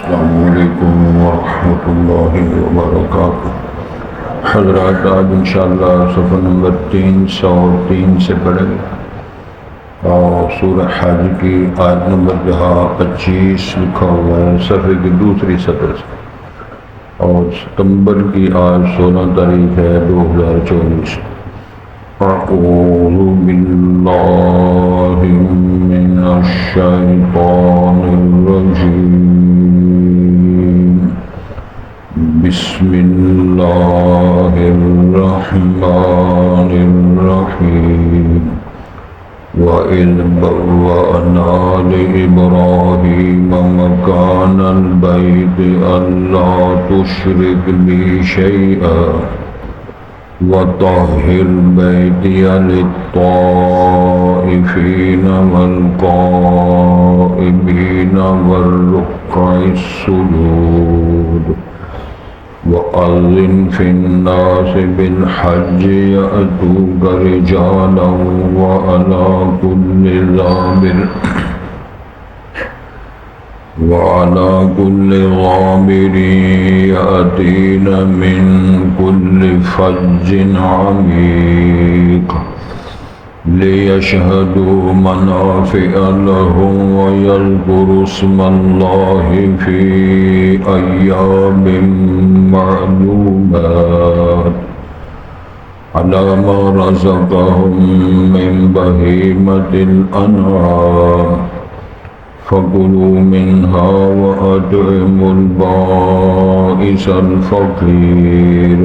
السلام علیکم ورحمۃ اللہ وبرکاتہ۔ حضرات آج انشاءاللہ صفحہ نمبر 303 سے پڑھیں گے اور سورہ حج کی آیت نمبر جہاں 25 لکھا ہوا ہے صفحے کی دوسری سطر سے، اور ستمبر کی آج 16 تاریخ ہے 2024۔ اعوذ باللہ من الشیطان الرجیم، بسم اللہ الرحمن الرحیم۔ وَإِذْ بَوَّأْنَا لِإِبْرَاهِيمَ مَكَانَ الْبَيْتِ أَلَّا تُشْرِكْ بِي شَيْئًا وَطَهِّرْ بَيْتِيَ لِلطَّائِفِينَ وَالْقَائِمِينَ وَالرُّكَّعِ السُّجُودِ وَأَذِّنْ فِي النَّاسِ بِالْحَجِّ يَأْتُوكَ رِجَالًا وَعَلَى كُلِّ ضَامِرٍ يَأْتِينَ مِنْ كُلِّ فَجٍّ عَمِيقٍ لِيَشْهَدُوا مَنَافِعَ لَهُمْ وَيَذْكُرُوا اسْمَ اللَّهِ فِي أَيَّامٍ مَّعْلُومَاتٍ عَلَى مَا رَزَقَهُم مِّن بَهِيمَةِ الْأَنْعَامِ فَكُلُوا مِنْهَا وَأَطْعِمُوا الْبَائِسَ الْفَقِيرَ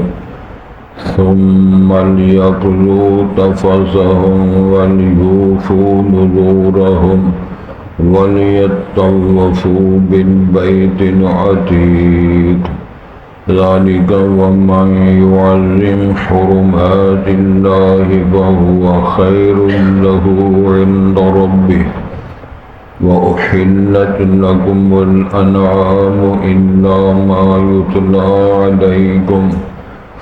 ثُمَّ لْيَقْضُوا تَفَثَهُمْ وَلْيُوفُوا نُذُورَهُمْ وَلْيَطَّوَّفُوا بِالْبَيْتِ الْعَتِيقِ ذَلِكَ وَمَن يُعَظِّمْ حُرُمَاتِ اللَّهِ فَهُوَ خَيْرٌ لَّهُ عِندَ رَبِّهِ وَأُحِلَّتْ لَكُمُ الْأَنْعَامُ إِلَّا مَا يُتْلَىٰ عَلَيْكُمْ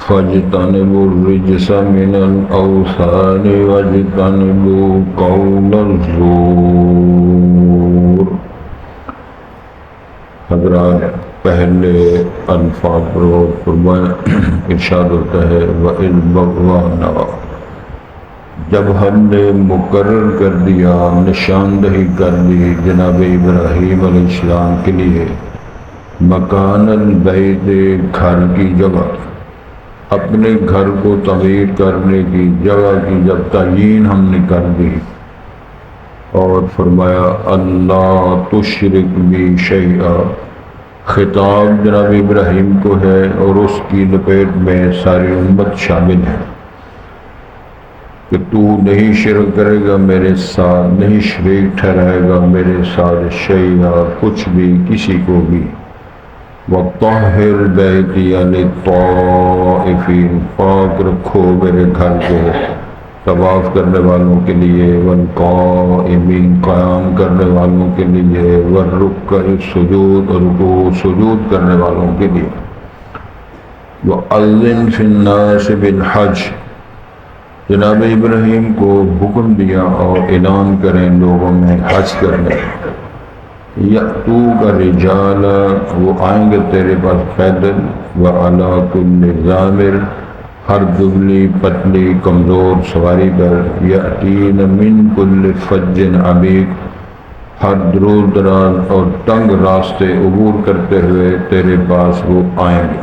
فَاجْتَنِبُوا الرِّجْسَ مِنَ الْأَوْثَانِ وَاجْتَنِبُوا قَوْلَ الزُّورِ۔ حضرات پہلے الفاظ پر غور فرمائیں۔ ارشاد ہوتا ہے وَإِذْ بَوَّأْنَا، جب ہم نے مقرر کر دیا، نشاندہی کر دی جناب ابراہیم علیہ السلام کے لیے مکان البیت، گھر کی جگہ، اپنے گھر کو تعمیر کرنے کی جگہ کی جب تعیین ہم نے کر دی، اور فرمایا اللہ تشرک بی شیئا، خطاب جناب ابراہیم کو ہے اور اس کی لپیٹ میں ساری امت شامل ہے کہ تو نہیں شرک کرے گا میرے ساتھ، نہیں شریک ٹھہرائے گا میرے ساتھ شیئا، کچھ بھی، کسی کو بھی۔ وَطَهِّرْ بَيْتِيَ لِلطَّائِفِينَ، پاک رکھو میرے گھر کو طواف کرنے والوں کے لیے، وَالْقَائِمِينَ، قیام کرنے والوں کے لیے، وَالرُّكَّعِ السُّجُودِ، رکوع سجود کرنے والوں کے لیے۔ وَأَذِّنْ فِي النَّاسِ بِالْحَجِّ، جناب ابراہیم کو حکم دیا اور اعلان کریں لوگوں میں حج کرنے۔ یأتوک رجالا، وہ آئیں گے تیرے پاس پیدل، وعلی کل ضامر، ہر دبلی پتلی کمزور سواری پر، یأتین من کل فج عمیق، ہر دور دراز اور تنگ راستے عبور کرتے ہوئے تیرے پاس وہ آئیں گے۔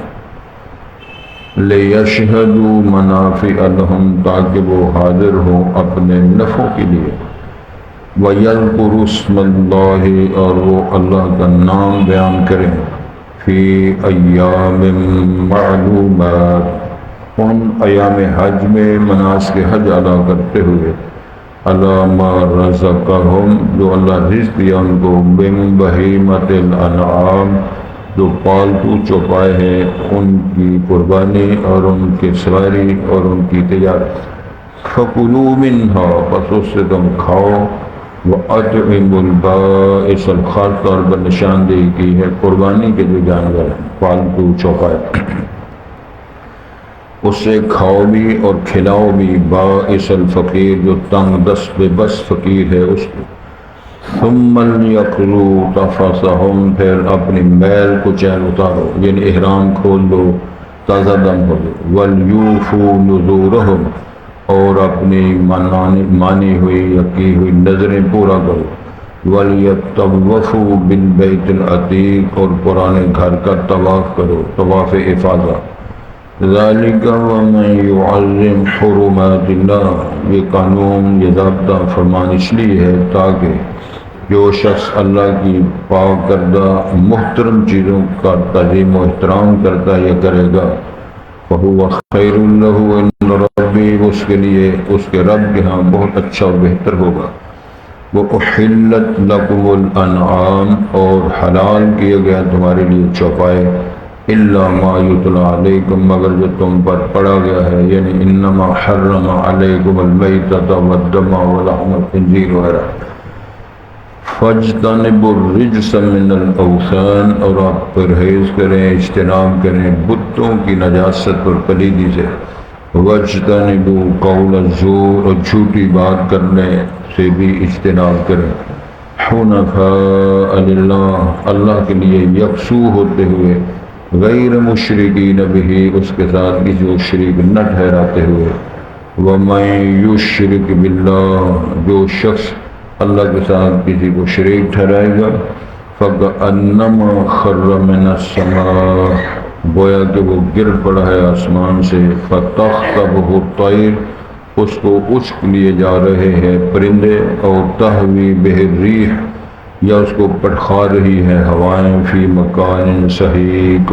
لِيَشْهَدُوا مَنَافِعَ لَهُمْ، تاکہ وہ حاضر ہوں اپنے نفعوں کے لیے، وَيَذْكُرُوا اسْمَ اللَّهِ، اور وہ اللہ کا نام بیان کریں، فی ایام معلومات، ان ایام حج میں مناسک حج ادا کرتے ہوئے، عَلَىٰ مَا رَزَقَهُمْ، جو اللہ رزق دیا ان کو، مِن بَہِیمَةِ الْأَنْعَامِ، جو پالتو چوپائے ہیں، ان کی قربانی اور ان کی سواری اور ان کی تجارت۔ فَكُلُوا مِنْهَا، پس اس سے تم کھاؤ، وَأَطْعِمُوا الْبَائِسَ، خاص طور پر نشاندہی کی ہے قربانی کے جو جانور ہیں پالتو چوپائے، اس سے کھاؤ بھی اور کھلاؤ بھی، بائس الفقیر، جو تنگ دست بے بس فقیر ہے اس کو۔ ثم لیقضوا تفثهم، پھر اپنی میل کو چین اتارو، یعنی احرام کھول دو، تازہ دم ہو دو، ولیوفوا نذورہم، اور اپنی مانی ہوئی یا کی ہوئی نظریں پورا کرو، وَلْيَطَّوَّفُوا بِالْبَيْتِ الْعَتِيقِ، اور پرانے گھر کا طواف کرو، طواف افاضہ۔ ذَلِكَ وَمَن يُعَظِّمْ حُرُمَاتِ اللَّهِ، یہ قانون، یہ ضابطہ فرمان اس لیے ہے تاکہ جو شخص اللہ کی پاک کردہ محترم چیزوں کا تعظیم و احترام کرتا ہے یا کرے گا، فَهُوَ خَيْرٌ لَهُ عِندَ رَبِّهِ، اس کے لیے اس کے رب کے ہاں بہت اچھا اور بہتر ہوگا۔ وَأُحِلَّتْ لَكُمُ الْأَنْعَامُ، اور حلال کیے گیا تمہارے لیے چوپائے، إِلَّا مَا يُتْلَى عَلَيْكُمْ، مگر جو تم پر پڑا گیا ہے، یعنی إِنَّمَا حَرَّمَ عَلَيْكُمُ الْمَيْتَةَ وَالدَّمَ وَلَحْمَ الْخِنْزِيرِ وغیرہ۔ فَاجْتَنِبُوا الرِّجْسَ مِنَ الْأَوْثَانِ، اور آپ پرہیز کریں، اجتناب کریں بتوں کی نجاست اور پلیدی سے۔ وَاجْتَنِبُوا قَوْلَ الزُّورِ، اور جھوٹی بات کرنے سے بھی اجتناب کریں۔ حُنَفَاءَ لِلَّهِ، اللہ کے لیے یکسو ہوتے ہوئے، غیر مشرکین بہ، اس کے ساتھ کسی کو شریک نہ ٹھہراتے ہوئے۔ وَمَن یشرک بِاللَّهِ، جو شخص اللہ کے ساتھ کسی کو شریک ٹھہرائے گا، فَكَأَنَّمَا خَرَّ مِنَ السَّمَاءِ، گویا کہ وہ گر پڑا ہے آسمان سے، فَتَخْطَفُهُ الطَّيْرُ، اس کو اچک لیے جا رہے ہیں پرندے، اور تہوی بہ الرِّیحُ، یا اس کو پٹخا رہی ہے ہوائیں، فی مکان سحیق،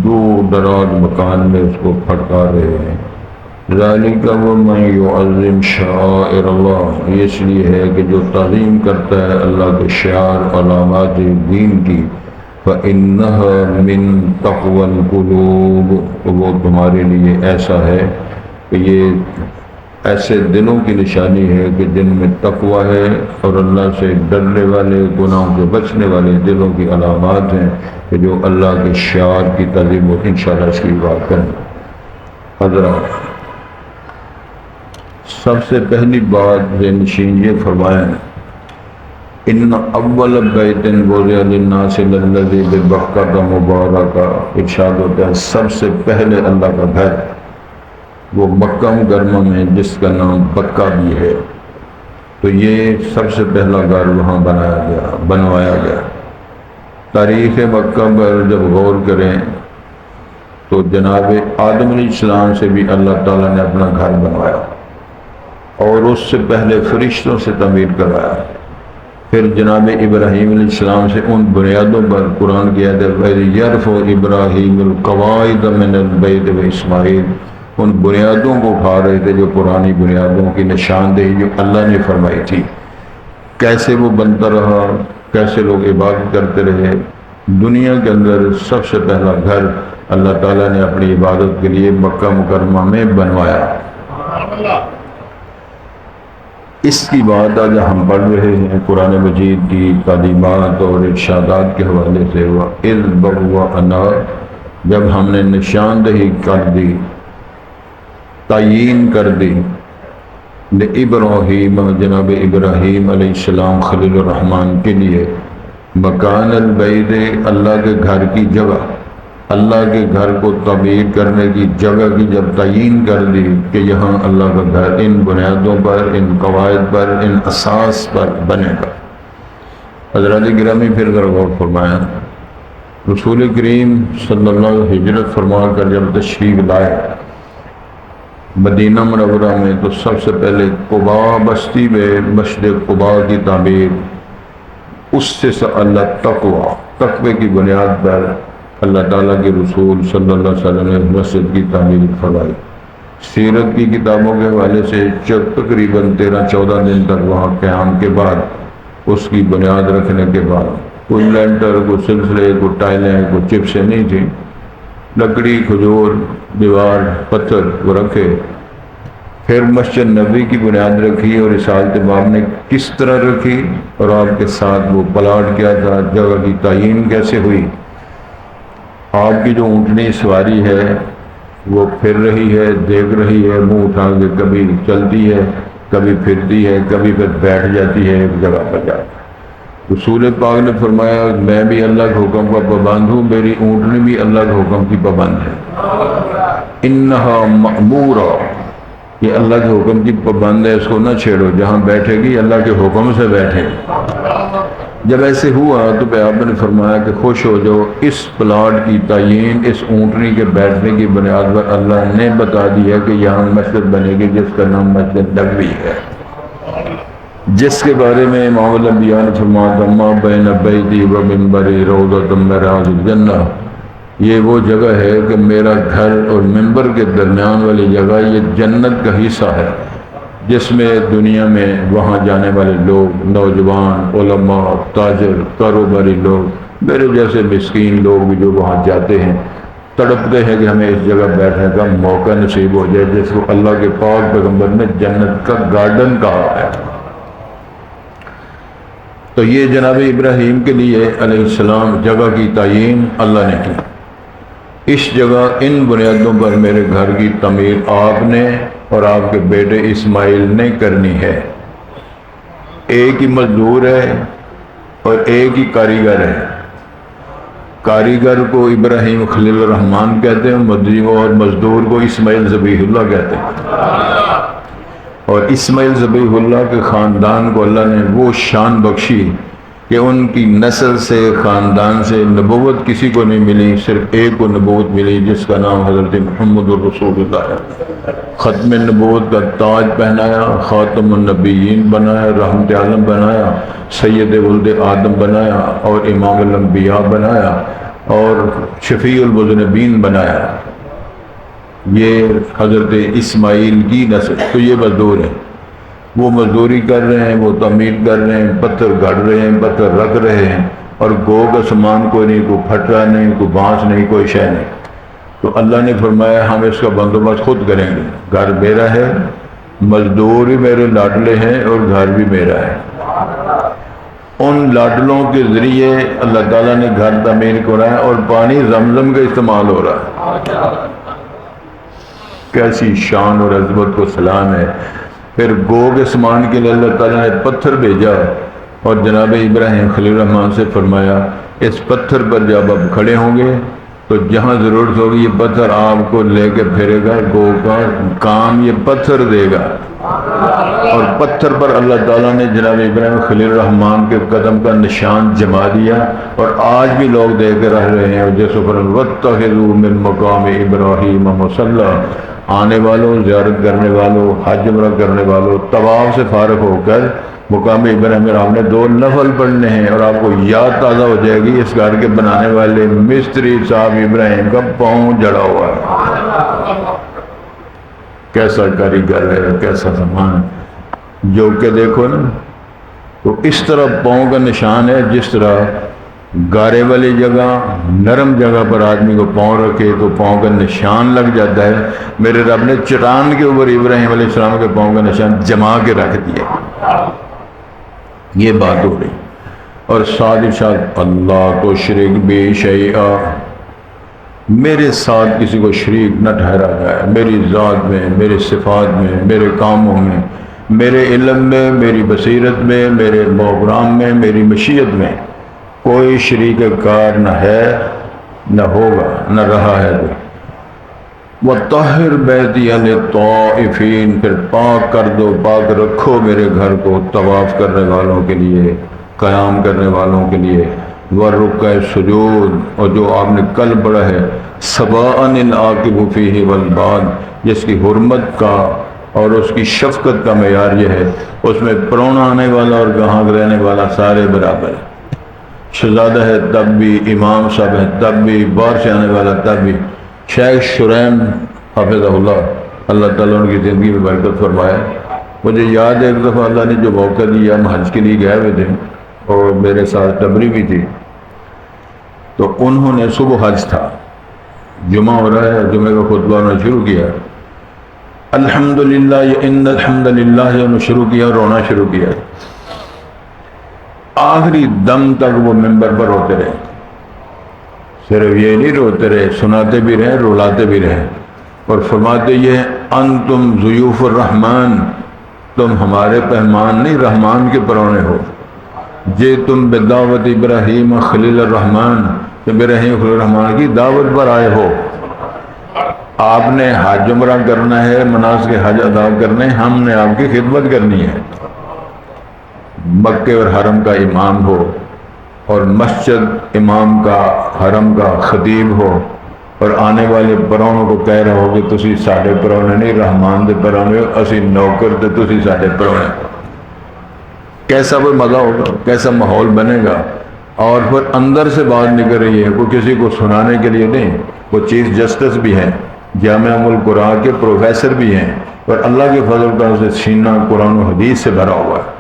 دور دراز مکان میں اس کو پھٹکا رہے ہیں۔ ذالک ومن یعظم شعائر اللہ، یہ اس لیے ہے کہ جو تعظیم کرتا ہے اللہ کے شعار علامات دین کی، فإنها من تقوى القلوب، وہ تمہارے لیے ایسا ہے کہ یہ ایسے دلوں کی نشانی ہے کہ جن میں تقوی ہے اور اللہ سے ڈرنے والے، گناہوں سے بچنے والے دلوں کی علامات ہیں کہ جو اللہ کے شعار کی تعظیم، اور انشاءاللہ اس کی بات کریں۔ حضرات، سب سے پہلی بات نشین یہ فرمایا ہے، ان اول بیت وضع للناس للذی ببکۃ مبارکہ، ارشاد ہوتا ہے سب سے پہلے اللہ کا گھر وہ مکہ مکرمہ میں جس کا نام بکہ بھی ہے، تو یہ سب سے پہلا گھر وہاں بنوایا گیا۔ تاریخ مکہ پر جب غور کریں تو جناب آدم علیہ السلام سے بھی اللہ تعالیٰ نے اپنا گھر بنوایا، اور اس سے پہلے فرشتوں سے تعمیر کروایا، پھر جناب ابراہیم علیہ السلام سے ان بنیادوں پر قرآن کی آیت ہے یرفع ابراہیم القواعد من البیت و اسماعیل، ان بنیادوں کو اٹھا رہے تھے جو پرانی بنیادوں کی نشاندہی جو اللہ نے فرمائی تھی، کیسے وہ بنتا رہا، کیسے لوگ عبادت کرتے رہے۔ دنیا کے اندر سب سے پہلا گھر اللہ تعالیٰ نے اپنی عبادت کے لیے مکہ مکرمہ میں بنوایا۔ اس کی بات آج ہم پڑھ رہے ہیں قرآن مجید کی تعلیمات اور ارشادات کے حوالے سے، وَإِذْ بَوَّأْنَا، جب ہم نے نشاندہی کر دی، تعیین کر دی، ابراہیم، جناب ابراہیم علیہ السلام خلیل الرحمن کے لیے، مکان البیت، اللہ کے گھر کی جگہ، اللہ کے گھر کو تعمیر کرنے کی جگہ کی جب تعیین کر دی کہ یہاں اللہ کا گھر ان بنیادوں پر، ان قواعد پر، ان اساس پر بنے گا۔ حضرات گرامی، پھر غور فرمایا، رسول کریم صلی اللہ علیہ وسلم ہجرت فرما کر جب تشریف لائے مدینہ منورہ میں، تو سب سے پہلے قباء بستی میں مسجد قباء کی تعمیر، اس سے اللہ تقوی کی بنیاد پر اللہ تعالیٰ کے رسول صلی اللہ علیہ وسلم نے مسجد کی تعمیر فرمائی۔ سیرت کی کتابوں کے حوالے سے تقریباً 13-14 دن تک وہاں قیام کے بعد، اس کی بنیاد رکھنے کے بعد، کوئی لینٹر، کوئی سلسلے، کوئی ٹائلیں، کوئی چپسیں نہیں تھیں، لکڑی، کھجور، دیوار، پتھر وہ رکھے۔ پھر مسجد نبوی کی بنیاد رکھی، اور رسالت باب نے کس طرح رکھی، اور آپ کے ساتھ وہ پلاٹ کیا تھا، جگہ کی تعیین کیسے ہوئی۔ آپ کی جو اونٹنی سواری ہے وہ پھر رہی ہے، دیکھ رہی ہے، منہ اٹھا کے کبھی چلتی ہے، کبھی پھرتی ہے، کبھی پھر بیٹھ جاتی ہے ایک جگہ پر جا کے۔ رسول پاک نے فرمایا میں بھی اللہ کے حکم کا پابند ہوں، میری اونٹنی بھی اللہ کے حکم کی پابند ہے۔ انہا مأمورہ، یہ اللہ کے حکم کی پابند ہے، اس کو نہ چھیڑو، جہاں بیٹھے گی اللہ کے حکم سے بیٹھے۔ جب ایسے ہوا تو آپ نے فرمایا کہ خوش ہو جاؤ، اس پلاٹ کی تعین اس اونٹنی کے بیٹھنے کی بنیاد پر اللہ نے بتا دیا کہ یہاں مسجد بنے گی جس کا نام مسجد نبوی ہے، جس کے بارے میں امام الانبیاء نے فرمایا ما بین بیتی و منبری روضۃ من ریاض الجنہ، یہ وہ جگہ ہے کہ میرا گھر اور منبر کے درمیان والی جگہ یہ جنت کا حصہ ہے، جس میں دنیا میں وہاں جانے والے لوگ، نوجوان، علماء، تاجر، کاروباری لوگ، میرے جیسے مسکین لوگ بھی جو وہاں جاتے ہیں تڑپتے ہیں کہ ہمیں اس جگہ بیٹھنے کا موقع نصیب ہو جائے، جس کو اللہ کے پاک پیغمبر نے جنت کا گارڈن کہا ہے۔ تو یہ جناب ابراہیم کے لیے علیہ السلام جگہ کی تعین اللہ نے کی، اس جگہ ان بنیادوں پر میرے گھر کی تعمیر آپ نے اور آپ کے بیٹے اسماعیل نے کرنی ہے۔ ایک ہی مزدور ہے اور ایک ہی کاریگر ہے، کاریگر کو ابراہیم خلیل الرحمن کہتے ہیں اور مزدور کو اسماعیل ذبیح اللہ کہتے ہیں، اور اسماعیل ذبیح اللہ کے خاندان کو اللہ نے وہ شان بخشی کہ ان کی نسل سے، خاندان سے نبوت کسی کو نہیں ملی، صرف ایک کو نبوت ملی جس کا نام حضرت محمد الرسول اللہ ہے۔ ختم نبوت کا تاج پہنایا، خاتم النبیین بنایا، رحمت عالم بنایا، سید ولد آدم بنایا، اور امام الانبیاء بنایا، اور شفیع المذنبین بنایا۔ یہ حضرت اسماعیل کی نسل۔ تو یہ مزدور ہیں، وہ مزدوری کر رہے ہیں، وہ تعمیر کر رہے ہیں، پتھر گھڑ رہے ہیں، پتھر رکھ رہے ہیں، اور گو کا سامان کوئی نہیں، کوئی پھٹا نہیں، کوئی بانس نہیں، کوئی شے نہیں۔ تو اللہ نے فرمایا ہم اس کا بندوبست خود کریں گے، گھر میرا ہے، مزدور بھی میرے لاڈلے ہیں، اور گھر بھی میرا ہے۔ ان لاڈلوں کے ذریعے اللہ تعالیٰ نے گھر تعمیر کرایا، اور پانی زمزم کا استعمال ہو رہا ہے۔ کیسی شان اور عظمت کو سلام ہے۔ پھر گو کے سامان کے لیے اللہ تعالیٰ نے پتھر بھیجا، اور جناب ابراہیم خلیل الرحمن سے فرمایا اس پتھر پر جب آپ کھڑے ہوں گے تو جہاں ضرورت ہوگی یہ پتھر آپ کو لے کے پھرے گا، گو کا کام یہ پتھر دے گا۔ اور پتھر پر اللہ تعالیٰ نے جناب ابراہیم خلیل الرحمن کے قدم کا نشان جما دیا، اور آج بھی لوگ دے کے رہ رہے ہیں۔ جیسے وَاتَّخِذُوا مِن مَّقَامِ إِبْرَاهِيمَ مُصَلًّى، آنے والوں، زیارت کرنے والوں، حج عمرہ کرنے والوں، طواف سے فارغ ہو کر مقام ابراہیم آپ نے 2 نفل پڑھنے ہیں، اور آپ کو یاد تازہ ہو جائے گی اس گھر کے بنانے والے مستری صاحب ابراہیم کا پاؤں جڑا ہوا ہے۔ کیسا کاریگر ہے، کیسا سامان، جو کہ دیکھو نا، تو اس طرح پاؤں کا نشان ہے، جس طرح گارے والی جگہ، نرم جگہ پر آدمی کو پاؤں رکھے تو پاؤں کا نشان لگ جاتا ہے، میرے رب نے چٹان کے اوپر ابراہیم علیہ السلام کے پاؤں کا نشان جما کے رکھ دیا۔ یہ بات ہو رہی، اور ساتھ اللہ تو شریک بے شیئا، میرے ساتھ کسی کو شریک نہ ٹھہرا جائے، میری ذات میں، میرے صفات میں، میرے کاموں میں، میرے علم میں، میری بصیرت میں، میرے پروگرام میں، میری مشیت میں کوئی شریک کار نہ ہے، نہ ہوگا، نہ رہا ہے۔ وَطَهِّرْ بَيْتِيَ لِلطَّائِفِينَ، پھر پاک کر دو، پاک رکھو میرے گھر کو طواف کرنے والوں کے لیے، قیام کرنے والوں کے لیے، وَالرُّكَّعِ السُّجُودِ، اور جو آپ نے کل پڑھا ہے سَوَاءً الْعَاقِبُ فِيهِ وَالْبَادِ، جس کی حرمت کا اور اس کی شفقت کا معیار یہ ہے اس میں پرونا آنے والا اور گاہک رہنے والا سارے برابر ہے، شہزادہ ہے تب بھی، امام صاحب ہے تب بھی، باہر سے آنے والا تب بھی۔ شیخ شریم حافظ اللہ تعالیٰ ان کی زندگی میں برکت فرمائے، مجھے یاد ہے ایک دفعہ اللہ نے جو موقع دیا، ہم حج کے لیے گئے ہوئے تھے اور میرے ساتھ ٹبری بھی تھی، تو انہوں نے صبح حج تھا، جمعہ ہو رہا ہے، جمعہ کا خطبہ انہوں نے شروع کیا، الحمدللہ ان الحمدللہ انہوں نے شروع کیا، رونا شروع کیا، آخری دم تک وہ ممبر پر روتے رہے، صرف یہ نہیں روتے رہے، سناتے بھی رہے، رلاتے بھی رہے، اور فرماتے یہ انتم ضیوف الرحمن، تم ہمارے مہمان نہیں، رحمان کے پرونے ہو، جے تم بدعوت ابراہیم خلیل الرحمن، ابراہیم خلیل الرحمن کی دعوت پر آئے ہو۔ آپ نے حج عمرہ کرنا ہے، مناسک حج ادا کرنے، ہم نے آپ کی خدمت کرنی ہے۔ مکے اور حرم کا امام ہو، اور مسجد امام کا حرم کا خطیب ہو، اور آنے والے پراؤنوں کو کہہ رہا ہو کہ تسی ساڈے پراؤنے نہیں، رحمان دے پراؤنے ہو، اسی نوکر تے تسی ساڈے پراؤنے۔ کیسا وہ مزہ ہوگا، کیسا ماحول بنے گا۔ اور پھر اندر سے بات نکل رہی ہے، کوئی کسی کو سنانے کے لیے نہیں، وہ چیف جسٹس بھی ہیں، جامعہ القرآن کے پروفیسر بھی ہیں، اور اللہ کے فضل کا سے سینہ قرآن و حدیث سے بھرا ہوا ہے۔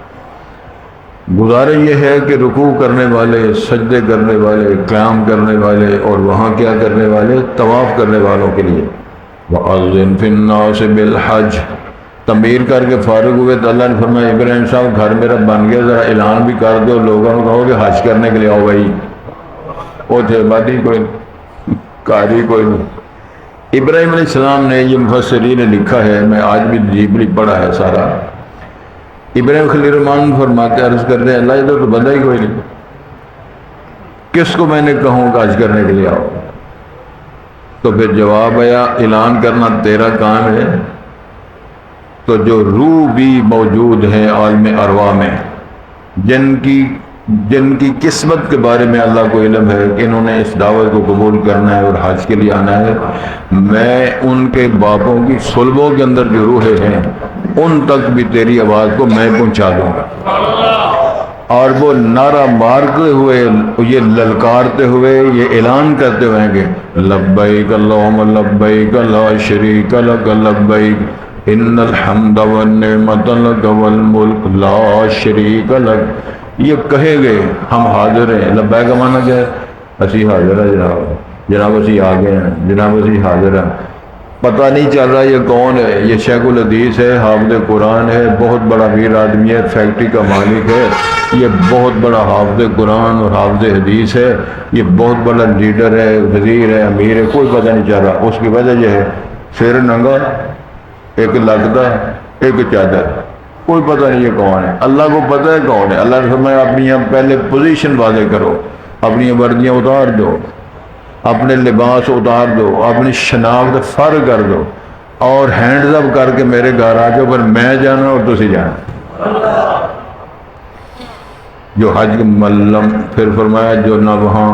گزارش یہ ہے کہ رکوع کرنے والے، سجدے کرنے والے، قیام کرنے والے، اور وہاں کیا کرنے والے، طواف کرنے والوں کے لیے وَأَذِّن فِي النَّاسِ بِالْحَجِّ، تعمیر کر کے فارغ ہوئے تو اللہ نے فرمایا ابراہیم صاحب گھر میرا بن گیا، ذرا اعلان بھی کر دو، لوگوں کو کہو کہ حج کرنے کے لیے آؤ بھائی۔ وہ تھے بادی کوئی کاری کوئی نہیں۔ ابراہیم علیہ السلام نے، یہ مفسرین نے لکھا ہے، میں آج بھی ڈیپلی پڑھا ہے سارا، ابراہیم خلیل الرحمن فرماتے عرض کرتے ہیں اللہ ادھر تو بندہ ہی کوئی نہیں، کس کو میں نے کہوں کہ حج کرنے کے لیے آؤ؟ تو پھر جواب آیا اعلان کرنا تیرا کام ہے۔ تو جو روح بھی موجود ہیں عالم ارواح میں، جن کی قسمت کے بارے میں اللہ کو علم ہے کہ انہوں نے اس دعوت کو قبول کرنا ہے اور حج کے لیے آنا ہے، میں ان کے باپوں کی صلبوں کے اندر جو روحیں ہیں ان تک بھی تیری آواز کو میں پہنچا دوں گا۔ اور وہ نعرہ مارتے ہوئے، یہ للکارتے ہوئے، یہ اعلان کرتے ہوئے کہ لبیک اللہم لبیک لا شریک لک لبیک ان الحمد والنعمت لک والملک لا شریک لک، یہ کہے گئے ہم حاضر ہیں۔ لبیک کا معنی کیا ہے؟ اسی حاضر ہیں جناب اسی آگے ہیں، جناب اسی حاضر ہیں۔ پتہ نہیں چل رہا یہ کون ہے، یہ شیخ الحدیث ہے، حافظ قرآن ہے، بہت بڑا امیر آدمی ہے، فیکٹری کا مالک ہے، یہ بہت بڑا حافظ قرآن اور حافظ حدیث ہے، یہ بہت بڑا لیڈر ہے، وزیر ہے، امیر ہے، کوئی پتہ نہیں چل رہا۔ اس کی وجہ یہ ہے سر ننگا، ایک لگتا، ایک چادر، کوئی پتہ نہیں یہ کون ہے۔ اللہ کو پتہ ہے کون ہے۔ اللہ نے فرمایا اپنی یہاں پہلے پوزیشن واضح کرو، اپنی وردیاں اتار دو، اپنے لباس اتار دو، اپنی شناخت فرق کر دو، اور ہینڈز اپ کر کے میرے گھر آ جاؤ، پر میں جانا اور تسی جانا۔ جو حج ملم، پھر فرمایا جو نہ وہاں،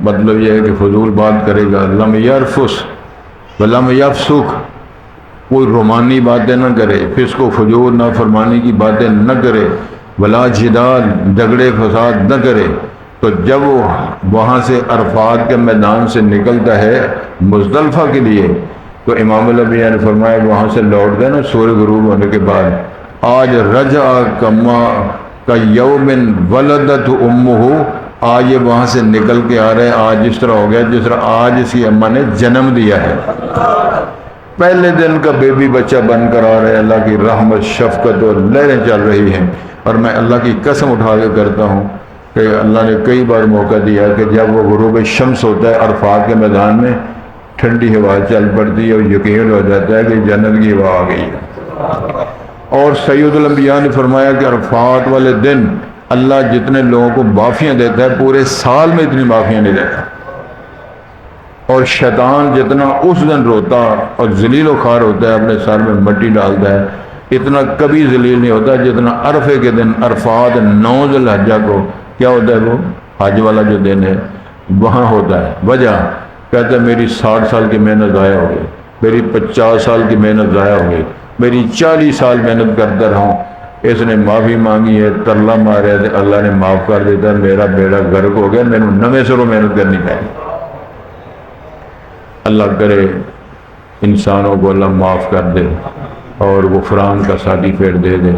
مطلب یہ ہے کہ فضول بات کرے گا، لم یرفس ولم یفسق، کوئی رومانی باتیں نہ کرے، فسق و فجور نافرمانی کی باتیں نہ کرے، ولا جدال، جھگڑے فساد نہ کرے۔ تو جب وہ وہاں سے عرفات کے میدان سے نکلتا ہے مزدلفہ کے لیے، تو امام الانبیاء نے فرمایا وہاں سے لوٹ گئے نا سورج غروب ہونے کے بعد، آج رجع کما کا یوم ولدت امہ، آج یہ وہاں سے نکل کے آ رہے، آج اس طرح ہو گیا جس طرح آج اس کی اماں نے جنم دیا ہے۔ پہلے دن کا بیبی بچہ بن کر آ رہے، اللہ کی رحمت، شفقت اور لہریں چل رہی ہیں۔ اور میں اللہ کی قسم اٹھا کے کرتا ہوں کہ اللہ نے کئی بار موقع دیا کہ جب وہ غروب شمس ہوتا ہے عرفات کے میدان میں، ٹھنڈی ہوا چل پڑتی ہے اور یقین ہو جاتا ہے کہ جنت کی ہوا آ گئی ہے۔ اور سید الانبیاء نے فرمایا کہ عرفات والے دن اللہ جتنے لوگوں کو معافیاں دیتا ہے پورے سال میں اتنی معافیاں نہیں دیتا، اور شیطان جتنا اس دن روتا اور ذلیل و خوار ہوتا ہے، اپنے سر میں مٹی ڈالتا ہے، اتنا کبھی ذلیل نہیں ہوتا جتنا عرفے کے دن، عرفات 9 ذی الحجہ کو کیا ہوتا ہے، وہ حج والا جو دن ہے وہاں ہوتا ہے۔ وجہ کہتا ہے میری 60 سال کی محنت ضائع ہو گئی، میری 50 سال کی محنت ضائع ہو گئی، میری 40 سال محنت کرتا رہا ہوں، اس نے معافی مانگی ہے، ترلا مارے تھے، اللہ نے معاف کر دیتا ہے، میرا بیڑا غرق ہو گیا، میں نے نویں سروں محنت کرنی پڑی۔ اللہ کرے انسانوں کو اللہ معاف کر دے اور غفران کا سرٹیفکیٹ دے دے،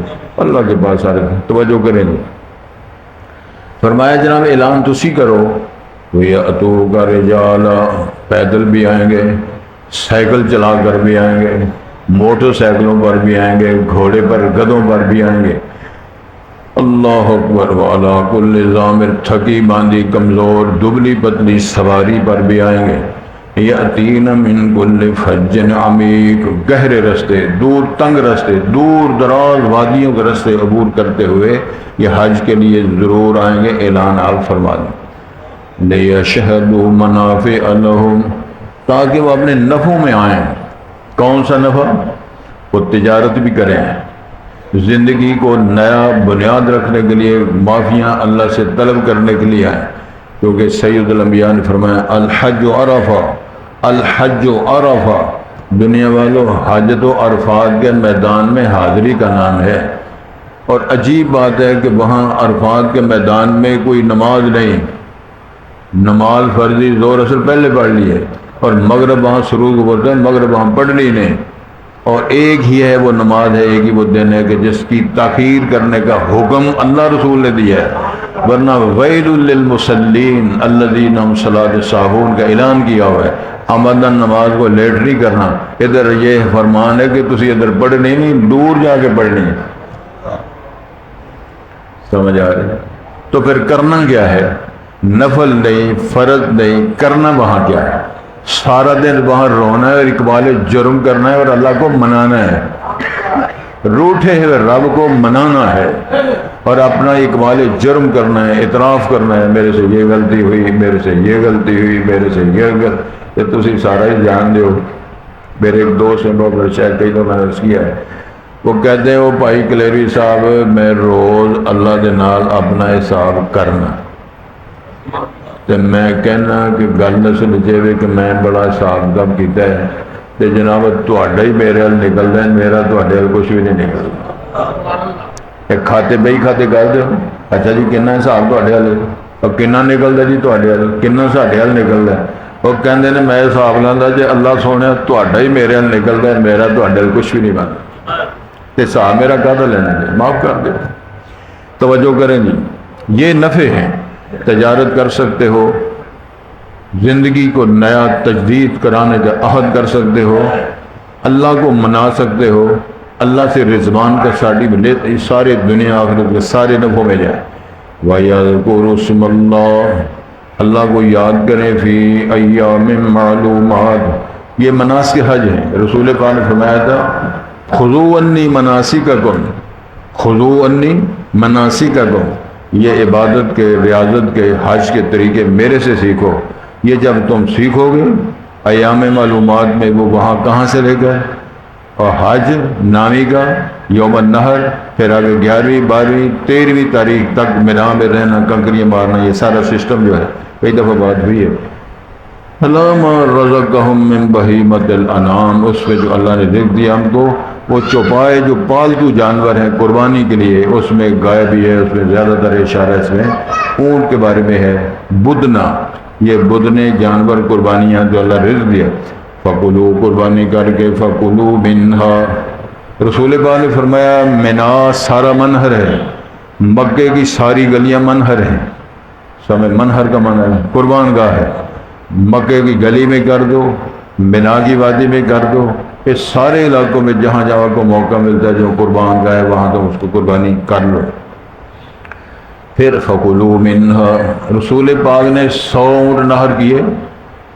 اللہ کے پاس سارے توجہ کریں گے۔ فرمایا جناب اعلان تسی کرو، وَيَأْتُوكَ رِجَالًا، پیدل بھی آئیں گے، سائیکل چلا کر بھی آئیں گے، موٹر سائیکلوں پر بھی آئیں گے، گھوڑے پر، گدھوں پر بھی آئیں گے۔ اللہ اکبر، وَعَلَىٰ كُلِّ ضَامِرٍ، تھکی باندھی کمزور دبلی پتلی سواری پر بھی آئیں گے۔ یاتین من کل فج عمیق، گہرے رستے، دور تنگ رستے، دور دراز وادیوں کے رستے عبور کرتے ہوئے یہ حج کے لیے ضرور آئیں گے، اعلان آپ فرما دیں۔ لیشہدوا منافع لہم، تاکہ وہ اپنے نفعوں میں آئیں۔ کون سا نفع؟ وہ تجارت بھی کریں، زندگی کو نیا بنیاد رکھنے کے لیے، معافیاں اللہ سے طلب کرنے کے لیے آئیں، کیونکہ سید الانبیاء نے فرمایا الحج عرفہ، الحج عرفہ، دنیا والوں حج تو عرفات کے میدان میں حاضری کا نام ہے۔ اور عجیب بات ہے کہ وہاں عرفات کے میدان میں کوئی نماز نہیں، نماز فرضی زور اثر پہلے پڑھ لی ہے، اور مغرب وہاں شروع کو بولتے ہیں، مغرب وہاں پڑھنی نہیں، اور ایک ہی ہے وہ نماز ہے، ایک ہی وہ دن ہے کہ جس کی تاخیر کرنے کا حکم اللہ رسول نے دیا ہے، ورنہ ویل للمصلین الذین هم صلاۃ ساہون کا اعلان کیا ہوا ہے۔ آمدن نماز کو لیٹ نہیں کرنا، ادھر یہ فرمان ہے کہ تسی ادھر پڑھنی نہیں، دور جا کے پڑھنی ہے۔ سمجھ آ رہی ہے؟ تو پھر کرنا کیا ہے؟ نفل نہیں، فرض نہیں، کرنا وہاں کیا ہے؟ سارا دن وہاں رونا ہے اور اقبال جرم کرنا ہے اور اللہ کو منانا ہے، روٹھے ہوئے رب کو منانا ہے اور اپنا اقبال جرم کرنا ہے، اعتراف کرنا ہے، میرے سے یہ غلطی ہوئی، میرے سے یہ غلطی ہوئی، میرے سے یہ غلطی، یہ تسی سارا ہی جان دو۔ میرے ایک دوست ہیں، بہت شاید کئی تو میں نے اس کیا ہے، وہ کہتے ہیں وہ بھائی کلیری صاحب میں روز اللہ دے نال اپنا حساب کرنا، تو میں کہنا کہ گل نہ سمجھے کہ میں بڑا حساب کب کیتا ہے، تو جناب تہاڈا ہی میرے حل نکلدا ہے، میرا تہاڈے حل کچھ بھی نہیں نکلدا۔ ایک کھاتے بئی کھاتے کر دو، اچھا جی کنا حساب تہاڈے حل ہے، اور کنا نکلدا جی تہاڈے حل، کنا ساڈے حل نکلدا ہے۔ وہ کہندے نے میں حساب لاندا جے اللہ سونے تہاڈا ہی میرے حل نکلدا ہے، میرا تہاڈے حل کچھ بھی نہیں بندا، تے حساب میرا کہدا لینا جی، معاف کر دو۔ توجہ کریں جی، یہ نفع ہیں۔ تجارت کر سکتے ہو، زندگی کو نیا تجدید کرانے کا عہد کر سکتے ہو، اللہ کو منا سکتے ہو، اللہ سے رضوان کا سرٹیفکیٹ سارے دنیا آخرت کے سارے نفعوں میں جائے۔ وَيَذْكُرُ اسْمَ اللَّهِ، اللہ کو یاد کریں فی ایام معلومات، یہ مناسک حج ہیں۔ رسول پاک نے فرمایا تھا خُذُوا عَنِّی مَنَاسِکَکُمْ، خُذُوا عَنِّی مَنَاسِکَکُمْ، یہ عبادت کے، ریاضت کے، حج کے طریقے میرے سے سیکھو۔ یہ جب تم سیکھو گے ایام معلومات میں، وہ وہاں کہاں سے لے گئے؟ اور حج نامی کا یوم النحر، پھر آگے 11ویں 12ویں 13ویں تاریخ تک مینا میں رہنا، کنکریاں مارنا، یہ سارا سسٹم جو ہے کئی دفعہ بات ہوئی ہے۔ علامہ رزقہم من بہیمۃ الانعام، اس میں جو اللہ نے رزق دیا ہم کو، وہ چوپائے جو پالتو جانور ہیں قربانی کے لیے، اس میں گائے بھی ہے، اس میں زیادہ تر اشارہ اس میں اونٹ کے بارے میں ہے، بدنا، یہ بدنے جانور قربانیاں جو اللہ رزق دیا، فکلوا، قربانی کر کے، فکلوا منہا، رسول پاک نے فرمایا منا سارا منہر ہے، مکے کی ساری گلیاں منہر ہیں، سمجھ منہر کا منہر ہے قربان گاہ ہے، مکے کی گلی میں کر دو، منا کی وادی میں کر دو، اس سارے علاقوں میں جہاں جہاں کو موقع ملتا ہے جو قربان گاہ ہے وہاں تو اس کو قربانی کر لو۔ پھر فکلوا منہا، رسول پاک نے 100 اونٹ نہر کیے،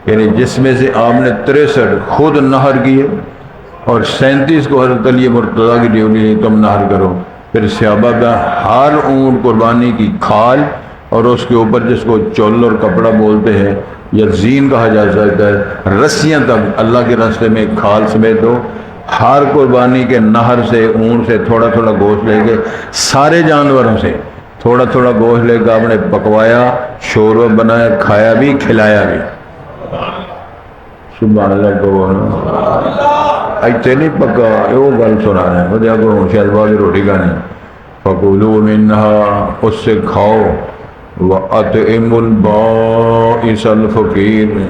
یعنی جس میں سے آپ نے 63 خود نہر کیے اور 37 کو حضرت علی مرتضیٰ کی ڈیوٹی تم نہر کرو۔ پھر صحابہ کا ہر اونٹ قربانی کی کھال اور اس کے اوپر جس کو چول اور کپڑا بولتے ہیں یا زین کہا جا سکتا ہے، رسیاں تک اللہ کے راستے میں کھال سمیت دو۔ ہر قربانی کے نہر سے، اونٹ سے تھوڑا تھوڑا گوشت لے کے، سارے جانوروں سے تھوڑا تھوڑا گوشت لے کے آپ نے پکوایا، شوربہ بنایا، کھایا بھی، کھلایا بھی۔ سبحان اللہ کو ایتھے نہیں پکا، وہ گل سنا ہے مجھے کو شاید بعد روٹی کھانی۔ فکلوا منہا، اس سے کھاؤ، وَأَطْعِمُوا الْبَائِسَ الْفَقِيرَ،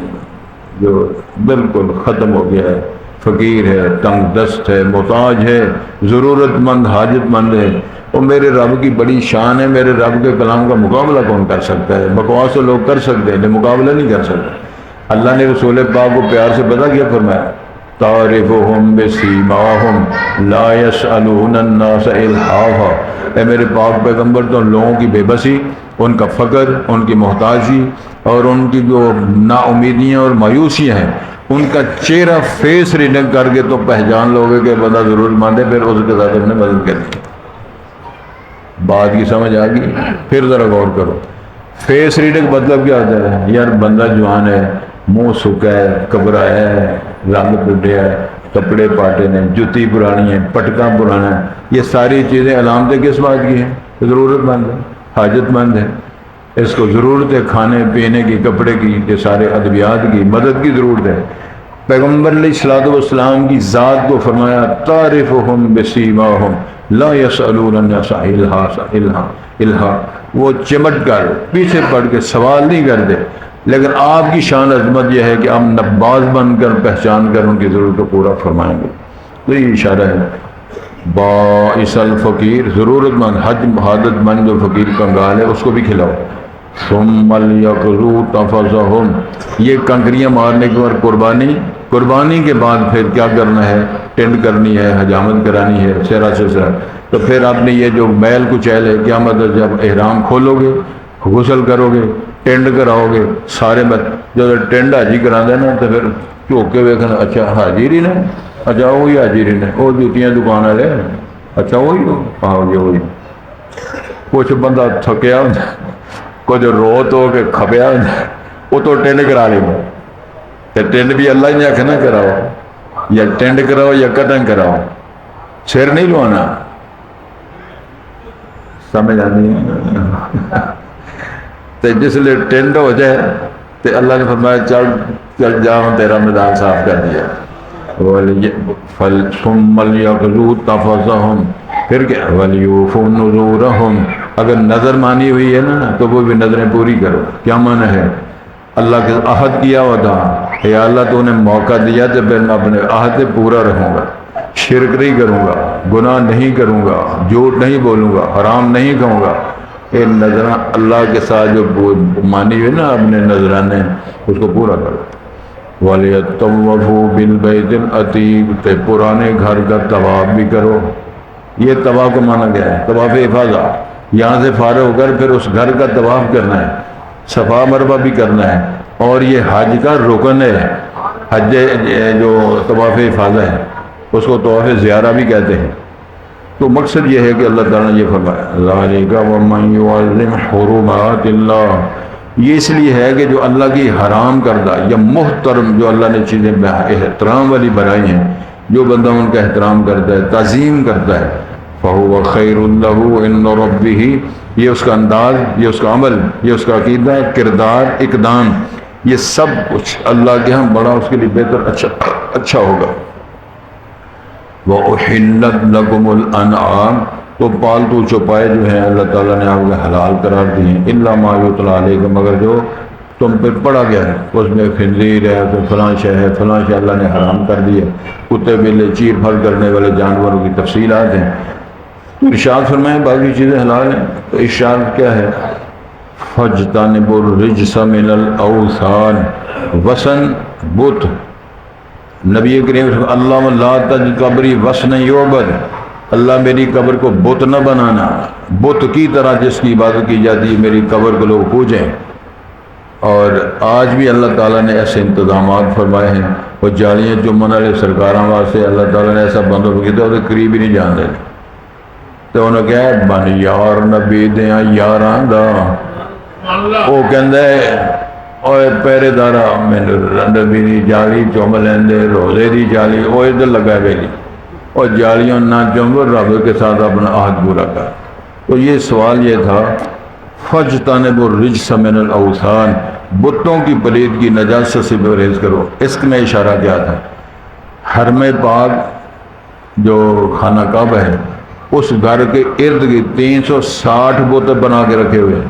جو بالکل ختم ہو گیا ہے، فقیر ہے، تنگ دست ہے، محتاج ہے، ضرورت مند، حاجت مند ہے، وہ میرے رب کی بڑی شان ہے۔ میرے رب کے کلام کا مقابلہ کون کر سکتا ہے؟ بکواس تو لوگ کر سکتے ہیں لیکن مقابلہ نہیں کر سکتے۔ اللہ نے رسول پاک کو پیار سے پتہ کیا فرمایا؟ تعرفهم بسیماہم لا یسألون الناس الحافا، اے میرے پاک پیغمبر تو لوگوں کی بے بسی ان کا فقر، ان کی محتاجی اور ان کی جو نا امیدیاں اور مایوسیاں ہیں، ان کا چہرہ فیس ریڈنگ کر کے تو پہچان لوگے کہ بندہ ضرورت مند ہے، پھر اس کے ساتھ اپنے مدد کریں۔ بات کی سمجھ آ گئی؟ پھر ذرا غور کرو، فیس ریڈنگ مطلب کیا ہوتا ہے؟ یار بندہ جوان ہے، منہ سکا ہے، گھبرایا ہے، رنگ پھٹیا ہے، کپڑے پاٹے نے، جوتی پرانی ہے، پٹکا پرانا ہے، یہ ساری چیزیں علامتیں کس بات کی ہیں؟ ضرورت مند ہے، حاجت مند ہے، اس کو ضرورت ہے کھانے پینے کی، کپڑے کی، یہ سارے ادویات کی، مدد کی ضرورت ہے۔ پیغمبر علیہ الصلوۃ والسلام کی ذات کو فرمایا تعرفہم بسیماہم لا یسألون الناس الہا، وہ چمٹ کر پیچھے پڑ کے سوال نہیں کرتے، لیکن آپ کی شان عظمت یہ ہے کہ ہم نباز بن کر پہچان کر ان کی ضرورت کو پورا فرمائیں گے۔ تو یہ اشارہ ہے باعث الفقیر، ضرورت مند، حاجت مند جو فقیر کنگال ہے اس کو بھی کھلاؤ۔ ثم لیقضوا تفثہم، یہ کنکریاں مارنے کے بعد قربانی کے بعد پھر کیا کرنا ہے؟ ٹینڈ کرنی ہے، حجامت کرانی ہے، سیرا سے سیرا، تو پھر آپ نے یہ جو میل کچیل ہے، کیا مطلب جب احرام کھولو گے، غسل کرو گے، ٹینڈ کراؤ گے، سارے جب ٹینڈ حاجی کرا دینا تو پھر چوک کے ویکھنا، اچھا حاجی نے، اچھا وہی حاجی نے، وہ جوتیاں دکان والے، اچھا وہی ہو، ہاں یہ وہی۔ کچھ بندہ تھکیا ہوتا ہے، کچھ روت ہو کے کھپیا ہوتا ہے، وہ تو ٹینڈ کرا لے گا، ٹینڈ بھی اللہ نے آخنا کراؤ، یا ٹینڈ کراؤ یا کٹنگ کراؤ، سر نہیں لوانا، سمجھ آنی ہے؟ تو جس لئے ٹینڈ ہو جائے تو اللہ نے فرمایا چل جاؤ، تیرا میدان صاف کر دیا۔ ثم لیقضوا تفثہم، پھر کیا؟ ولیوفوا نذورہم، اگر نظر مانی ہوئی ہے نا تو وہ بھی نظریں پوری کرو۔ کیا معنی ہے؟ اللہ کے عہد کیا ہوا تھا، یا اللہ تو نے موقع دیا تو پھر میں اپنے عہد پورا رہوں گا، شرک نہیں کروں گا، گناہ نہیں کروں گا، جھوٹ نہیں بولوں گا، حرام نہیں کھاؤں گا۔ یہ نظرہ اللہ کے ساتھ جو مانی ہوئی نا اپنے نظرانے، اس کو پورا کرو۔ وَلْيَطَّوَّفُوا بِالْبَيْتِ الْعَتِيقِ، تے پرانے گھر کا طواف بھی کرو۔ یہ طواف کا معنی کیا ہے؟ طواف افاضہ، یہاں سے فارغ ہو کر پھر اس گھر کا طواف کرنا ہے، صفا مربع بھی کرنا ہے، اور یہ حج کا رکن ہے۔ حج جو طواف افاضہ ہے اس کو طواف زیارہ بھی کہتے ہیں۔ تو مقصد یہ ہے کہ اللہ تعالیٰ نے یہ فرمایا ذَلِكَ وَمَن يُعَظِّمْ حُرُمَاتِ اللَّهِ، یہ اس لیے ہے کہ جو اللہ کی حرام کردہ یا محترم، جو اللہ نے چیزیں احترام والی بنائی ہیں، جو بندہ ان کا احترام کرتا ہے، تعظیم کرتا ہے، فَهُوَ خَيْرٌ لَهُ عِنْدَ رَبِّهِ، یہ اس کا انداز، یہ اس کا عمل، یہ اس کا عقیدہ، کردار، اقدام، یہ سب کچھ اللہ کے ہاں بڑا اس کے لیے بہتر اچھا ہوگا۔ وَأُحِلَّتْ لَكُمُ الْأَنْعَامُ، تو پالتو چوپائے جو ہیں اللہ تعالیٰ نے آپ کو حلال قرار دیے ہیں، إِلَّا مَا يُتْلَىٰ عَلَيْكُمْ، مگر جو تم پہ پڑا گیا ہے، اس میں خنزیر ہے، تو فلاں شے ہے، فلاں شے اللہ نے حرام کر دی ہے، کتے بلے چیر پھل کرنے والے جانوروں کی تفصیلات ہیں۔ تو ارشاد فرمائیں باقی چیزیں حلال ہیں، تو ارشاد کیا ہے؟ فَاجْتَنِبُوا الرِّجْسَ مِنَ الْأَوْثَانِ، وثن بت، نبی کریم صلی اللہ علیہ وسلم لا تج قبری وثن یعبد، اللہ میری قبر کو بت نہ بنانا، بت کی طرح جس کی عبادت کی جاتی ہے میری قبر کو لوگ پوجیں۔ اور آج بھی اللہ تعالیٰ نے ایسے انتظامات فرمائے ہیں، وہ جالیاں چمن والے سرکاراں واسطے اللہ تعالیٰ نے ایسا بندوبست کیا وہ قریب ہی نہیں جان دیتے۔ تو انہوں نے کہا ہے بن یار نبی دیاں یاراں دا، وہ کہندا ہے اوے پہرے دارا مینوں نبی دی جالی چوم لیندے، روزے دی جالی وہ ادھر لگا گئی، اور جالیوں نہ چوم، رب کے ساتھ اپنا عہد پورا کر۔ تو یہ سوال یہ تھا فَاجْتَنِبُوا الرِّجْسَ مِنَ الْأَوْثَانِ، بتوں کی پلید کی نجاست سے پرہیز کرو۔ اس میں اشارہ کیا تھا؟ حرم پاک جو خانہ کعبہ ہے، اس گھر کے ارد گرد 360 بت بنا کے رکھے ہوئے ہیں،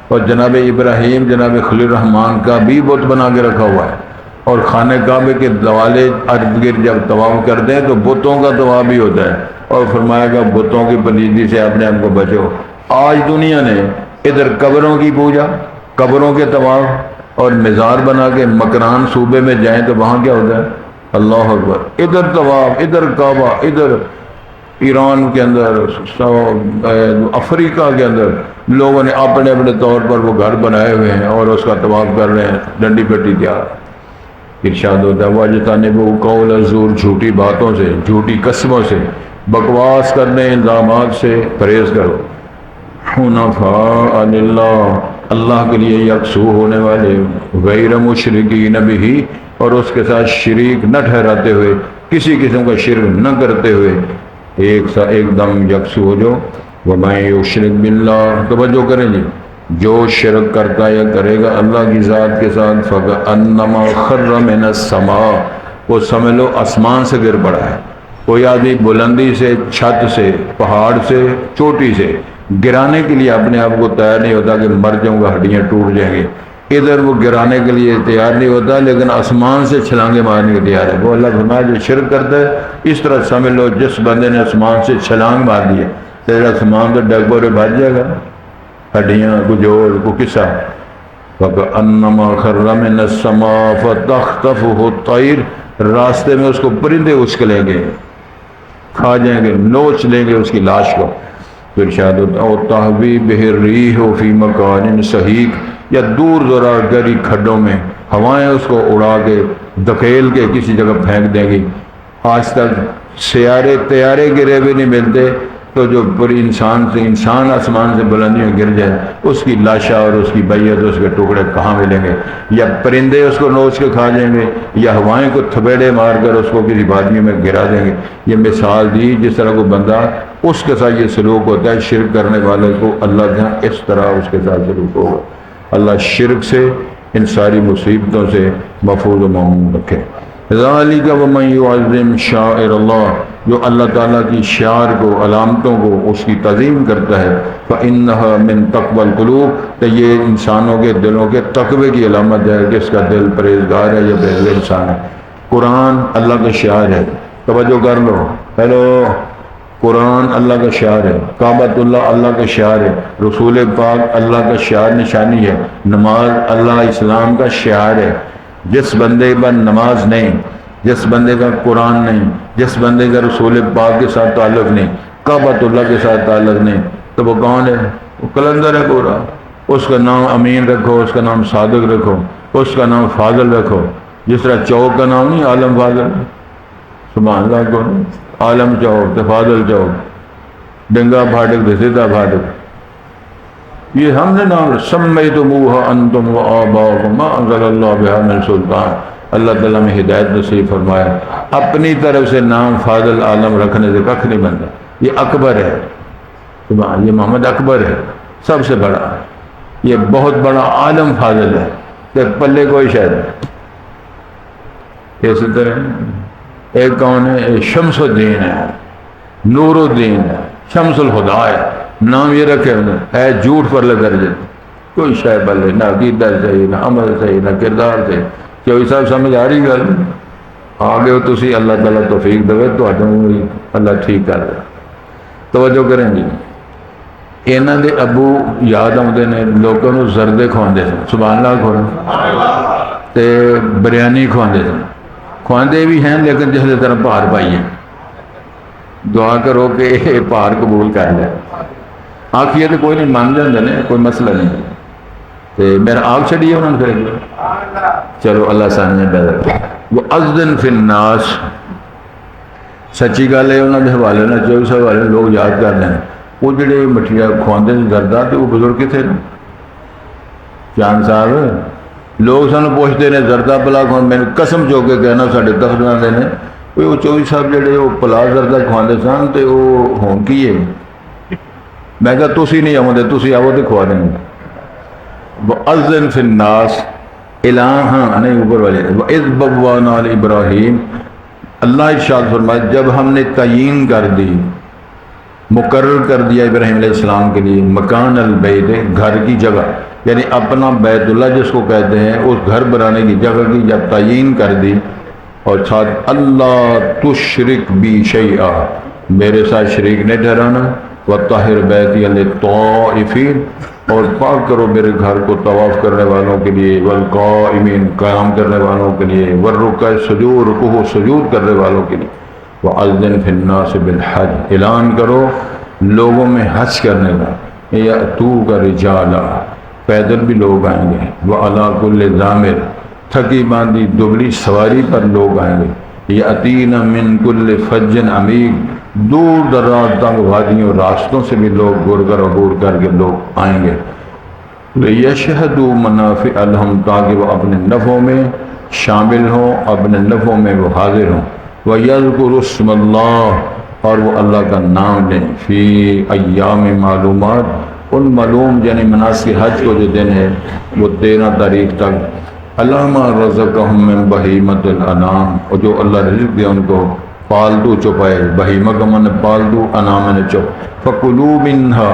اور جناب ابراہیم، جناب خلیل الرحمن کا بھی بت بنا کے رکھا ہوا ہے، اور خانہ کعبے کے دوالے ارد گرد جب طواف کرتے ہیں تو بتوں کا طواف بھی ہوتا ہے، اور فرمایا کہ بتوں کی پلیدی سے اپنے آپ کو بچو۔ آج دنیا نے ادھر قبروں کی پوجا، قبروں کے طواف، اور مزار بنا کے مکران صوبے میں جائیں تو وہاں کیا ہوتا ہے؟ اللہ اکبر، ادھر طواف، ادھر کعبہ، ادھر ایران کے اندر، افریقہ کے اندر لوگوں نے اپنے اپنے طور پر وہ گھر بنائے ہوئے ہیں اور اس کا طواف کر رہے ہیں، ڈنڈی پٹی تیار۔ ارشاد ہوتا ہے وَاجْتَنِبُوا قَوْلَ الزُّورِ، جھوٹی باتوں سے، جھوٹی قسموں سے، بکواس کرنے، الزامات سے پرہیز کرو۔ حنفاء للہ، اللہ کے لیے یکسو ہونے والے، غیر مشرکین بہ، اور اس کے ساتھ شریک نہ ٹھہراتے ہوئے، کسی قسم کا شرک نہ کرتے ہوئے، ایک دم یکسو ہو جو۔ وَمَن یشرک باللہ، توجہ کریں جی، جو شرک کرتا یا کرے گا اللہ کی ذات کے ساتھ، فَكَأَنَّمَا خَرَّ مِنَ السَّمَاءِ، وہ سمجھ لو آسمان سے گر پڑا ہے۔ کوئی آدمی بلندی سے، چھت سے، پہاڑ سے، چوٹی سے گرانے کے لیے اپنے آپ کو تیار نہیں ہوتا کہ مر جاؤں گا، ہڈیاں ٹوٹ جائیں گی، ادھر وہ گرانے کے لیے تیار نہیں ہوتا، لیکن آسمان سے چھلانگے مارنے کے تیار ہے۔ وہ اللہ فرمایا جو شرک کرتا ہے اس طرح سمجھ لو جس بندے نے آسمان سے چھلانگ مار دی ہے، تیرا آسمان تو ڈگ بورے بھاگ جائے گا، ہڈیاں کو جوڑ کو قصہ۔ فَكَأَنَّمَا خَرَّ مِنَ السَّمَاءِ فَتَخْطَفُهُ الطَّيْرُ، راستے میں اس کو پرندے اچکلیں گے، کھا جائیں گے، نوچ لیں گے اس کی لاش کو۔ پھر ارشاد ہوتا ہے تَهْوِي بِهِ الرِّيحُ فِي مَكَانٍ سَحِيقٍ، یا دور دراز گہری کھڈوں میں ہوائیں اس کو اڑا کے دھکیل کے کسی جگہ پھینک دیں گی۔ آج تک طیارے گرے بھی نہیں ملتے، تو جو بڑی انسان آسمان سے بلندی میں گر جائے اس کی لاشا اور اس کی بیعت، اس کے ٹکڑے کہاں ملیں گے؟ یا پرندے اس کو نوچ کے کھا جائیں گے، یا ہوائیں کو تھبیڑے مار کر اس کو کسی وادی میں گرا دیں گے۔ یہ مثال دی جس طرح کو بندہ اس کے ساتھ یہ سلوک ہوتا ہے، شرک کرنے والے کو اللہ جہاں اس طرح اس کے ساتھ سلوک ہوگا۔ اللہ شرک سے، ان ساری مصیبتوں سے محفوظ و معمون رکھے۔ ذالک ومن یعظم شعائر اللہ، جو اللہ تعالیٰ کی شعار کو، علامتوں کو، اس کی تعظیم کرتا ہے، فإنها من تقوى القلوب، کہ یہ انسانوں کے دلوں کے تقوی کی علامت ہے کہ اس کا دل پرہیزگار ہے یا پرہیزگار انسان ہے۔ قرآن اللہ کا شعار ہے، توجہ کر لو، ہیلو، قرآن اللہ کا شعار ہے، کعبۃ اللہ اللہ کا شعار ہے، رسول پاک اللہ کا شعار نشانی ہے، نماز اللہ اسلام کا شعار ہے۔ جس بندے پر نماز نہیں، جس بندے کا قرآن نہیں، جس بندے کا رسول پاک کے ساتھ تعلق نہیں، کعبۃ اللہ کے ساتھ تعلق نہیں، تو وہ کون ہے؟ وہ قلندر ہے پورا۔ اس کا نام امین رکھو، اس کا نام صادق رکھو، اس کا نام فاضل رکھو، جس طرح چوک کا نام نہیں عالم فاضل، سبحان اللہ کو، عالم چوک تو فاضل چوک، ڈنگا پھاٹک تو سیدھا پھاٹک، یہ ہم نے نام سمیتموہا انتم و آباؤکم ما انزل اللہ بہا من سلطان۔ اللہ تعالیٰ میں ہدایت نصیب فرمایا، اپنی طرف سے نام فاضل عالم رکھنے سے ککھ نہیں بنتا۔ یہ اکبر ہے، یہ محمد اکبر ہے، سب سے بڑا، یہ بہت بڑا عالم فاضل ہے، کہ پلے کوئی شاید اسی طرح ایک کون ہے؟ ایک شمس الدین ہے، نور الدین ہے، شمس الہدا ہے، نام یہ رکھے ہے جھوٹ پر لے درجے، کوئی شے بلے نہ عقیدہ صحیح، نہ عمل صحیح، نہ کردار صحیح۔ کوئی صاحب سمجھ آ رہی گل؟ آگے ہو تسی، اللہ تعالیٰ توفیق دے تو اللہ ٹھیک کر دے۔ توجہ کریں جی، انہاں دے ابو یاد آتے ہیں، لوگوں کو زردے کھواندے سن، سبحان اللہ کھوانا تے بریانی کھواندے سن، کھواندے بھی ہیں لیکن جس طرح پہار پائیے، دعا کرو کہ یہ پہار قبول کر لے۔ آخیے تو کوئی نہیں مان جاندے نے، کوئی مسئلہ نہیں، میرا آپ چڑھیے انہوں نے پھر چلو اللہ سامنے بیدر وہ اذن فی الناس، سچی گل ہے انہوں نے حوالے نہ چوہی سو والے لوگ یاد کر لیں، وہ جڑے مٹھیاں کھواندے زردہ تے وہ بزرگ کتنے چاند صاحب، لوگ سانو پوچھتے ہیں زردہ پلا کھوان، میں قسم چو کے کہنا ساڈے دفتر آندے نے وہ چوہی صاحب جڑے وہ پلا زردہ کھواندے سن تے وہ ہون کی ہے؟ میں کہا تسی نہیں آؤ دے، تسی آؤ تے کھوا دیں گے۔ وَأَذِّن فِي النَّاسِ الہاں نہیں اوپر والے وَإِذْ بَوَّأْنَا لِإِبْرَاہِيمَ، اللہ ارشاد فرمائے جب ہم نے تعیین کر دی، مقرر کر دیا ابراہیم علیہ السلام کے لیے مکان البیت، گھر کی جگہ، یعنی اپنا بیت اللہ جس کو کہتے ہیں، اس گھر بنانے کی جگہ کی جب تعیین کر دی، اور ساتھ اللہ تشرک بی شیئا، میرے ساتھ شریک نہیں ٹھہرانا، وَطَّہِرْ بَيْتِيَ لِلطَّائِفِينَ، اور پاک کرو میرے گھر کو طواف کرنے والوں کے لیے، والقائمین، قیام کرنے والوں کے لیے، والرکع سجود، رکوع سجود کرنے والوں کے لیے، وَأَذِّنْ فِي النَّاسِ بِالْحَجِّ، اعلان کرو لوگوں میں حج کرنے کا، یَأْتُوکَ رِجَالًا، پیدل بھی لوگ آئیں گے، وَعَلَىٰ كُلِّ ضَامِرٍ، تھکی باندھی دبلی سواری پر لوگ آئیں گے، یَأْتِینَ مِن كُلِّ فَجٍّ عَمِیقٍ، دور دراز تنگ وادیوں راستوں سے بھی لوگ گر کر عبور کر کے لوگ آئیں گے، لِيَشْهَدُوا مَنَافِعَ لَهُمْ، تاکہ وہ اپنے نفعوں میں شامل ہوں، اپنے نفعوں میں وہ حاضر ہوں، وَيَذْكُرُوا اسْمَ اللَّهِ، اور وہ اللہ کا نام لیں، فی ایام معلومات، ان معلوم یعنی مناسک حج کو جو دن ہے وہ 13 تاریخ تک، علامہ رزقہم من بہیمۃ الانعام، اور جو اللہ رزق دے ان کو پالتو چوپائے، بہیمہ کا من پالتو، انعام نے چوپ، فکلوا منہا،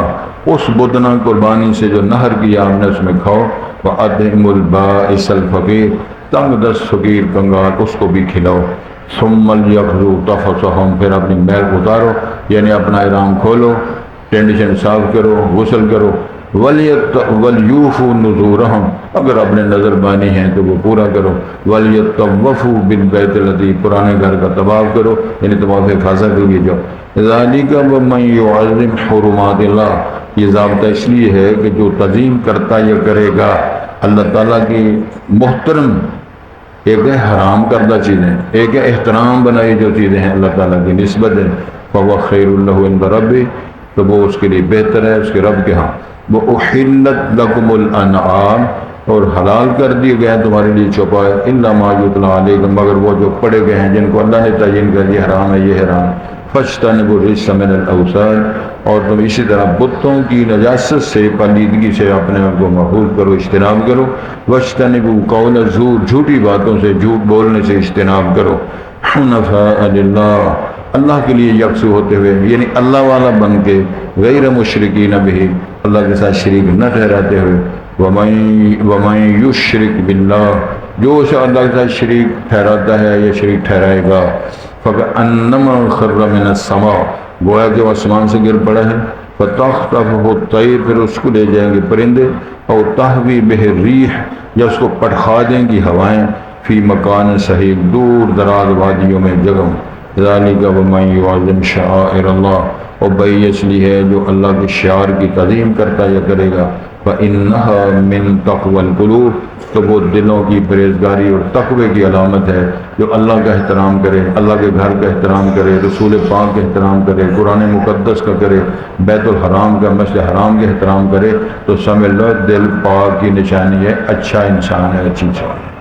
اس بدنہ قربانی سے جو نہر کیا ہم نے اس میں کھاؤ، وَأَطْعِمُوا الْبَائِسَ الْفَقِيرَ، تنگ دست فقیر کنگال اس کو بھی کھلاؤ، ثُمَّ لْيَقْضُوا تَفَثَهُمْ، پھر اپنی میل اتارو یعنی اپنا احرام کھولو، ٹینٹ شینٹ صاف کرو، غسل کرو، وَلْيُوفُوا نُذُورَهُمْ، اگر اپنے نظر بانی ہیں تو وہ پورا کرو، وَلْيَطَّوَّفُوا بِالْبَيْتِ الْعَتِیقِ، پرانے گھر کا طواف کرو یعنی طواف خاصہ کے لیے جاؤ، ذَلِكَ وَمَن يُعَظِّمْ حُرُمَاتِ اللَّهِ، یہ ضابطہ اس لیے ہے کہ جو تعظیم کرتا یا کرے گا اللہ تعالیٰ کی محترم، ایک ہے حرام کردہ چیزیں، ایک ہے احترام بنائی جو چیزیں ہیں اللہ تعالیٰ کی نسبت ہے، فَهُوَ خَيْرٌ لَهُ عِندَ رَبِّهِ، تو وہ اس کے لیے بہتر ہے اس کے رب کے ہاں، وَأُحِلَّتْ لَكُمُ الْأَنْعَامُ، اور حلال کر دیے گئے ہیں تمہارے لیے چوپائے، إِلَّا مَا يُتْلَىٰ عَلَيْكُمْ، مگر وہ جو پڑے گئے ہیں جن کو اللہ نے تعین کر دیا حرام ہے یہ حرام، فَاجْتَنِبُوا الرِّجْسَ مِنَ الْأَوْثَانِ، اور تم اسی طرح بتوں کی نجاست سے پلیدگی سے اپنے آپ کو محفوظ کرو، اجتناب کرو، وَاجْتَنِبُوا قَوْلَ الزُّورِ، جھوٹی باتوں سے جھوٹ بولنے سے اجتناب کرو، حُنَفَاءَ لِلَّهِ، اللہ کے لیے یکسو ہوتے ہوئے یعنی اللہ والا بن کے، غیر مشرکین بہ، اللہ کے ساتھ شریک نہ ٹھہراتے ہوئے، وَمَن یشرک باللہ، جو اسے اللہ کے ساتھ شریک ٹھہراتا ہے یا شریک ٹھہرائے گا، فَكَأَنَّمَا خَرَّ مِنَ السَّمَاءِ، گویا کہ وہ آسمان سے گر پڑا ہے، فَتَخْطَفُهُ الطَّيْرُ، پھر اس کو لے جائیں گے پرندے، او تَهْوِي بِهِ الرِّيحُ، یا اس کو پٹخا دیں گی ہوائیں، فی مکان صحیح، دور دراز وادیوں میں جگہ، ذالک ومن یعظم شعائر اللہ، اور بھئی اس لیے ہے جو اللہ کے شعار کی تعظیم کرتا یا کرے گا، فإنها من تقوى القلوب، تو وہ دلوں کی پرہیزگاری اور تقوی کی علامت ہے، جو اللہ کا احترام کرے، اللہ کے گھر کا احترام کرے، رسول پاک کا احترام کرے، قرآن مقدس کا کرے، بیت الحرام کا، مسجد حرام کا احترام کرے، تو سمجھ لو دل پاک کی نشانی ہے، اچھا انسان ہے، اچھی انسان ہے۔